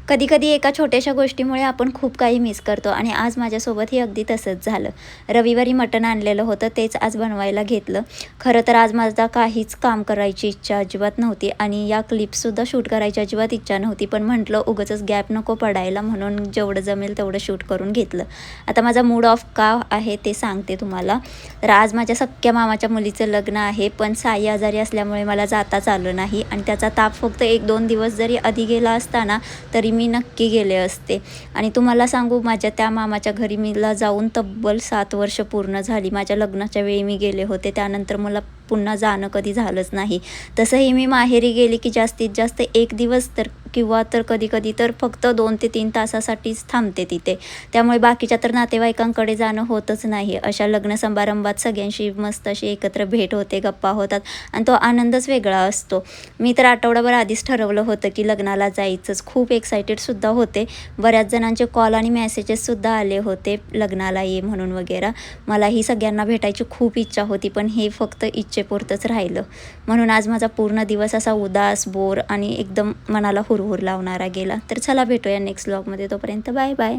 कधी कधी एका छोट्याशा गोष्टीमुळे आपण खूप काही मिस करतो आणि आज माझ्यासोबतही अगदी तसंच झालं. रविवारी मटण आणलेलं होतं, तेच आज बनवायला घेतलं. खरं तर आज माझा काहीच काम करायची इच्छा अजिबात नव्हती आणि या क्लिप्ससुद्धा शूट करायची अजिबात इच्छा नव्हती, पण म्हटलं उगाचच गॅप नको पडायला, म्हणून जेवढं जमेल तेवढं शूट करून घेतलं. आता माझा मूड ऑफ का आहे ते सांगते तुम्हाला. तर आज माझ्या सख्ख्या मामाच्या मुलीचं लग्न आहे, पण साई आजारी असल्यामुळे मला जाताच आलं नाही आणि त्याचा ताप फक्त 1-2 दिवस जरी आधी गेला असता ना, तरी मी नक्की गेले असते. आणि तुम्हाला सांगू, माझ्या त्या मामाच्या घरी मला जाऊन तब्बल 7 वर्ष पूर्ण झाली. माझ्या लग्नाच्या वेळी मी गेले होते, त्यानंतर मला पुन्हा जाणं कधी झालंच नाही. तसंही मी माहेरी गेले की जास्तीत जास्त 1 दिवस तर किंवा तर कधी-कधी तर फक्त 2 ते 3 तासासाठीच थांबते तिथे. त्यामुळे बाकीच्या तर नातेवाईकांकडे जाणं होतच नाही. अशा लग्न समारंभात सगळ्यांशी मस्त अशी एकत्र भेट होते, गप्पा होतात आणि तो आनंदच वेगळा असतो. मी तर आठवडाभर आधीच ठरवलं होतं की लग्नाला जायचंच. खूप एक्सायटेडसुद्धा होते. बऱ्याच जणांचे कॉल आणि मेसेजेससुद्धा आले होते, लग्नाला ये म्हणून वगैरे. मलाही सगळ्यांना भेटायची खूप इच्छा होती, पण हे फक्त इच्छेपुरतंच राहिलं. म्हणून आज माझा पूर्ण दिवस असा उदास, बोर आणि एकदम मनाला हुरहुर लावणारा गेला. तर चला भेटूया नेक्स्ट व्लॉगमध्ये. तोपर्यंत बाय बाय.